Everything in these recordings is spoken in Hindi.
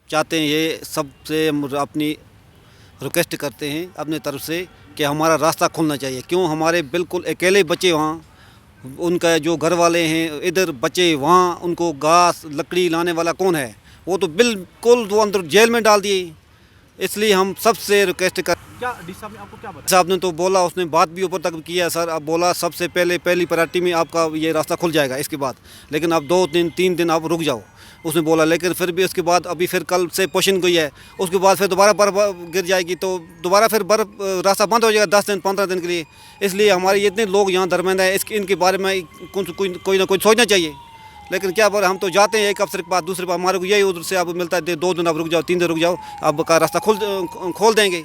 चाहते हैं, ये सबसे हम अपनी रिक्वेस्ट करते हैं अपने तरफ से कि हमारा रास्ता खुलना चाहिए। क्यों हमारे बिल्कुल अकेले बच्चे वहाँ, उनका जो घर वाले हैं इधर बच्चे वहाँ, उनको घास लकड़ी लाने वाला कौन है? वो तो बिल्कुल वो अंदर जेल में डाल दिए। इसलिए हम सबसे रिक्वेस्ट कर, क्या डी साहब ने आपको क्या बताया? साहब ने तो बोला, उसने बात भी ऊपर तक किया सर। अब बोला सबसे पहले पहली प्रायोरिटी में आपका ये रास्ता खुल जाएगा इसके बाद, लेकिन अब 2 दिन 3 दिन आप रुक जाओ, उसने बोला। लेकिन फिर भी उसके बाद अभी फिर कल से पोशन गई है, उसके बाद फिर दोबारा बर्फ़ गिर जाएगी तो दोबारा फिर बर्फ़ रास्ता बंद हो जाएगा 10 दिन 15 दिन के लिए। इसलिए हमारे इतने लोग यहाँ दरमियान है, इनके बारे में कोई ना कोई सोचना चाहिए। लेकिन क्या पर हम तो जाते हैं एक अफसर के पास दूसरे पास, हमारे को यही उधर से अब मिलता है 2 दिन अब रुक जाओ 3 दिन रुक जाओ, अब का रास्ता खोल देंगे।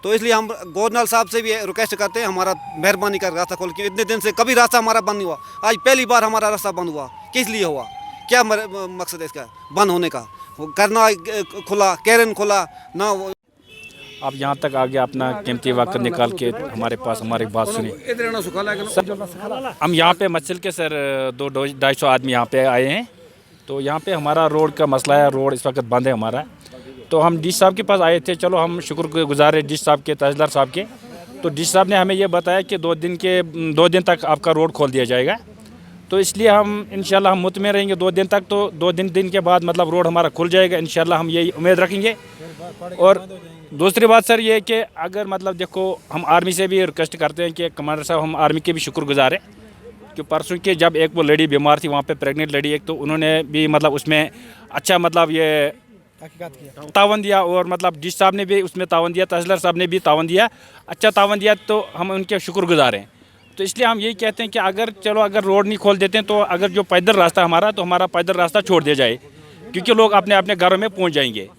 तो इसलिए हम गवर्नर साहब से भी रिक्वेस्ट करते हैं, हमारा मेहरबानी कर रास्ता खोल के। इतने दिन से कभी रास्ता हमारा बंद नहीं हुआ, आज पहली बार हमारा रास्ता बंद हुआ। किस लिए हुआ, क्या मकसद है इसका बंद होने का? वो करना खुला, कैरन खुला ना। आप यहाँ तक आगे अपना कीमती वक्त निकाल के हमारे पास हमारी बात सुनी। हम यहाँ पे मसल के सर 200-250 आदमी यहाँ पे आए हैं। तो यहाँ पे हमारा रोड का मसला है, रोड इस वक्त बंद है हमारा। तो हम डी साहब के पास आए थे, चलो हम शुक्रगुजार है डी साहब के, तहसीलदार साहब के। तो डी साहब ने हमें ये बताया कि 2 दिन तक आपका रोड खोल दिया जाएगा। तो इसलिए हम इंशाल्लाह हम मुतमिन रहेंगे 2 दिन तक। तो 2 दिन के बाद मतलब रोड हमारा खुल जाएगा इंशाल्लाह, हम यही उम्मीद रखेंगे। और दूसरी बात सर ये है कि अगर मतलब देखो हम आर्मी से भी रिक्वेस्ट करते हैं कि कमांडर साहब, हम आर्मी के भी शुक्रगुजार हैं कि परसों के जब एक वो लेडी बीमार थी वहाँ पे, प्रेग्नेंट लेडी एक, तो उन्होंने भी मतलब उसमें अच्छा मतलब ये तावन दिया। और मतलब डी साहब ने भी उसमें तावन दिया, तहसीलदार साहब ने भी तावन दिया, अच्छा तावन दिया। तो हम उनके शुक्रगुजार हैं। तो इसलिए हम यही कहते हैं कि अगर रोड नहीं खोल देते हैं तो अगर जो पैदल रास्ता हमारा, तो हमारा पैदल रास्ता छोड़ दिया जाए, क्योंकि लोग अपने अपने घरों में पहुंच जाएंगे।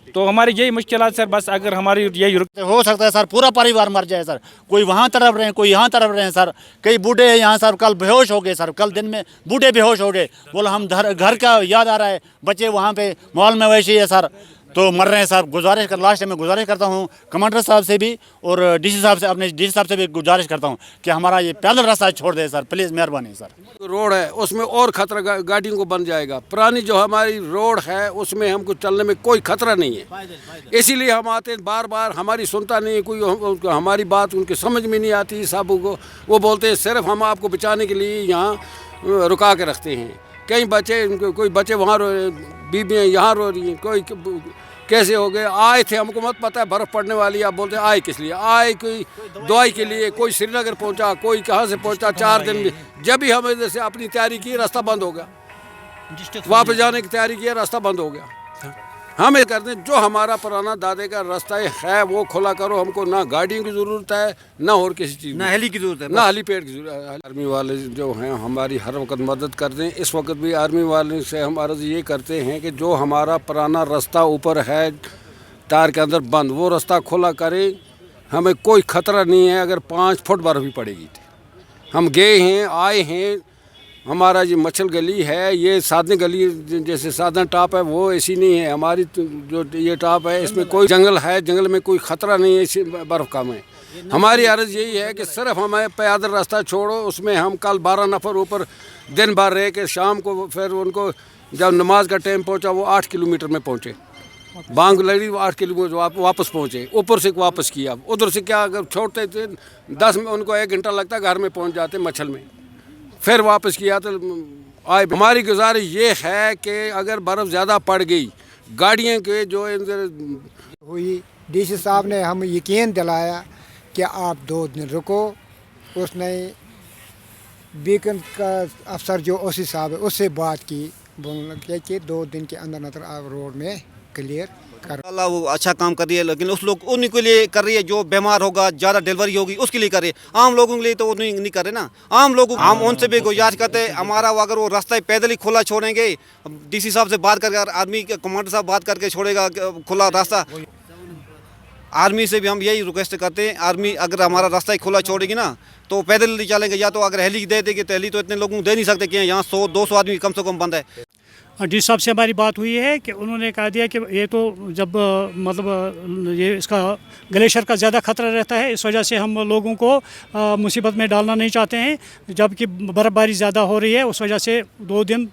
तो हमारी यही मुश्किल सर, बस अगर हमारी यही हो सकता है सर पूरा परिवार मर जाए सर, कोई वहाँ तरफ रहे कोई यहाँ तरफ रहे सर। कई बूढ़े हैं यहाँ सर, कल बेहोश हो गए सर, कल दिन में बूढ़े बेहोश हो गए। बोला हम घर का याद आ रहा है, बच्चे वहाँ पे मॉल में वैसे ही है सर, तो मर रहे हैं सर। लास्ट टाइम में गुजारिश करता हूँ कमांडर साहब से भी और डीसी साहब से, अपने डीसी साहब से भी गुजारिश करता हूँ कि हमारा ये पैदल रास्ता छोड़ दे सर, प्लीज़ मेहरबानी सर। रोड है उसमें और खतरा गाड़ियों को बन जाएगा। पुरानी जो हमारी रोड है उसमें हमको चलने में कोई खतरा नहीं है, इसीलिए हम आते हैं। बार बार हमारी सुनता नहीं है कोई, हमारी बात उनके समझ में नहीं आती साहब को। वो बोलते हैं सिर्फ हम आपको बचाने के लिए यहाँ रुका के रखते हैं। कई बच्चे, कोई बच्चे वहाँ बीबियाँ यहाँ रो रही हैं, कोई कैसे हो गए। आए थे, हमको मत पता है बर्फ़ पड़ने वाली, आप बोलते हैं आए किस लिए? आए कोई दवाई के लिए, कोई श्रीनगर पहुंचा, कोई कहाँ से पहुंचा। 4 दिन में जब भी हम इधर से अपनी तैयारी की, रास्ता बंद हो गया, वापस जाने की तैयारी की, रास्ता बंद हो गया। हम ये करते हैं जो हमारा पुराना दादे का रास्ता है वो खुला करो। हमको ना गाड़ियों की ज़रूरत है, ना और किसी चीज़, ना हेली की ज़रूरत है, ना हेलीपैड की ज़रूरत है। आर्मी वाले जो हैं हमारी हर वक्त मदद करते हैं। इस वक्त भी आर्मी वाले से हम अर्ज़ ये करते हैं कि जो हमारा पुराना रास्ता ऊपर है टायर के अंदर बंद, वो रास्ता खुला करें। हमें कोई ख़तरा नहीं है, अगर 5 फुट बर्फ़ भी पड़ेगी। हम गए हैं, आए हैं। हमारा ये मछल गली है, ये साधन गली जैसे साधन टॉप है वो ऐसी नहीं है। हमारी जो ये टॉप है इसमें कोई जंगल है, जंगल में कोई ख़तरा नहीं है, इसी बर्फ़ कम है। हमारी अर्ज़ यही है कि सिर्फ हमें पैदल रास्ता छोड़ो। उसमें हम कल 12 नफ़र ऊपर दिन भर रहे कि शाम को फिर उनको जब नमाज का टाइम पहुँचा वो 8 किलोमीटर में पहुँचे, बांग लड़ी 8 किलोमीटर वापस पहुँचे, ऊपर से वापस किया। उधर से क्या अगर छोड़ते थे 10 में उनको 1 घंटा लगता, घर में पहुँच जाते मछल में, फिर वापस किया तो आए। हमारी गुजारिश ये है कि अगर बर्फ़ ज़्यादा पड़ गई, गाड़ियाँ के जो हुई, डीसी साहब ने हम यकीन दिलाया कि आप 2 दिन रुको। उसने बीकन का अफसर जो ओसी साहब है उससे बात की, बोलने कि 2 दिन के अंदर आप रोड में क्लियर कर। अल्लाह वो अच्छा काम कर रही है, लेकिन उस लोग उन्हीं के लिए कर रही है जो बीमार होगा, ज़्यादा डिलीवरी होगी उसके लिए कर रही है। आम लोगों के लिए तो वो नहीं कर रहे ना। आम लोगों हम उनसे भी गुजारिश करते हैं, हमारा अगर वो रास्ता पैदल ही खुला छोड़ेंगे, डीसी साहब से बात करके, आर्मी के कमांडर साहब बात करके छोड़ेगा खुला रास्ता। आर्मी से भी हम यही रिक्वेस्ट करते हैं, आर्मी अगर हमारा रास्ता ही खुला छोड़ेगी ना तो पैदल नहीं चलेंगे, या तो अगर हेली दे देगी तो हेली तो इतने लोगों को दे नहीं सकते कि यहाँ 100-200 आदमी कम से कम बंद है। डी साहब से हमारी बात हुई है कि उन्होंने कहा दिया कि ये तो जब मतलब ये इसका ग्लेशियर का ज़्यादा ख़तरा रहता है, इस वजह से हम लोगों को मुसीबत में डालना नहीं चाहते हैं। जबकि बर्फ़बारी ज़्यादा हो रही है, उस वजह से 2 दिन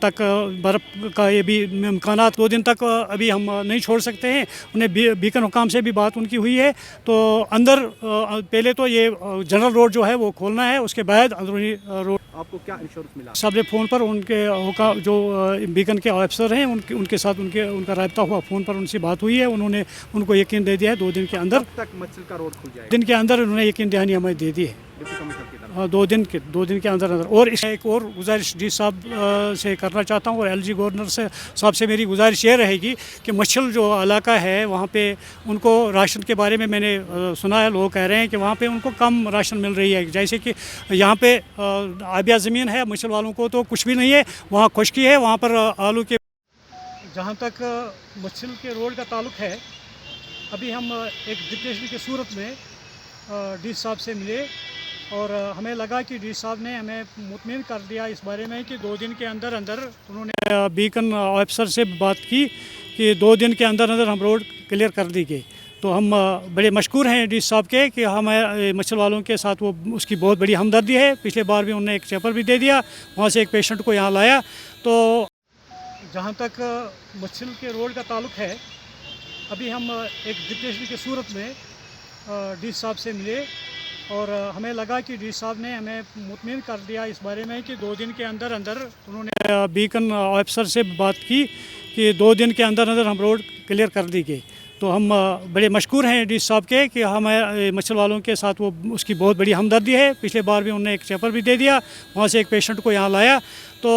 तक बर्फ़ का ये भी इम्कान 2 दिन तक अभी हम नहीं छोड़ सकते हैं। उन्हें बीकन हुकाम से भी बात उनकी हुई है। तो अंदर पहले तो ये जनरल रोड जो है वो खोलना है, उसके बाद अंदरूनी रोड। आपको क्या इंश्योरेंस मिला? साहब ने फ़ोन पर उनके हुकाम जो बीकन के ऑफिसर हैं उनके साथ उनका राब्ता हुआ, फ़ोन पर उनसे बात हुई है। उन्होंने उनको यकीन दे दिया है 2 दिन के अंदर, कब तक मच्छल का रोड खुल जाएगा? दिन के अंदर उन्होंने यकीन दहानी हमें दे दी है। डिप्टी कमिश्नर की तरफ। 2 दिन के अंदर अंदर। और इसमें एक और गुजारिश डी साहब से करना चाहता हूँ, और एलजी गवर्नर से साहब से मेरी गुजारिश ये रहेगी कि मच्छल जो इलाका है वहाँ पे उनको राशन के बारे में मैंने सुना है, लोग कह रहे हैं कि वहाँ पे उनको कम राशन मिल रही है। जैसे कि यहाँ पे आबिया ज़मीन है, मच्छल वालों को तो कुछ भी नहीं है, वहाँ खुशकी है, वहाँ पर आलू के। जहाँ तक मच्छल के रोड का ताल्लुक है, अभी हम एक डिप्टेशन की सूरत में डी साहब से मिले और हमें लगा कि डी साहब ने हमें मुतमिन कर दिया इस बारे में कि 2 दिन के अंदर अंदर उन्होंने बीकन ऑफिसर से बात की कि 2 दिन के अंदर अंदर हम रोड क्लियर कर दी गई। तो हम बड़े मशकूर हैं डी साहब के कि हमें मच्छल वालों के साथ वो उसकी बहुत बड़ी हमदर्दी है। पिछले बार भी उन्होंने एक चेपर भी दे दिया, वहाँ से एक पेशेंट को यहाँ लाया। तो जहाँ तक मच्छल के रोड का ताल्लुक है, अभी हम एक डिप्टेशन की सूरत में डी साहब से मिले और हमें लगा कि डी साहब ने हमें मुतमिन कर दिया इस बारे में कि 2 दिन के अंदर अंदर उन्होंने बीकन ऑफिसर से बात की कि 2 दिन के अंदर अंदर हम रोड क्लियर कर दी गई। तो हम बड़े मशकूर हैं डी साहब के कि हमें मच्छल वालों के साथ वो उसकी बहुत बड़ी हमदर्दी है। पिछले बार भी उन्होंने एक चेपर भी दे दिया, वहाँ से एक पेशेंट को यहाँ लाया। तो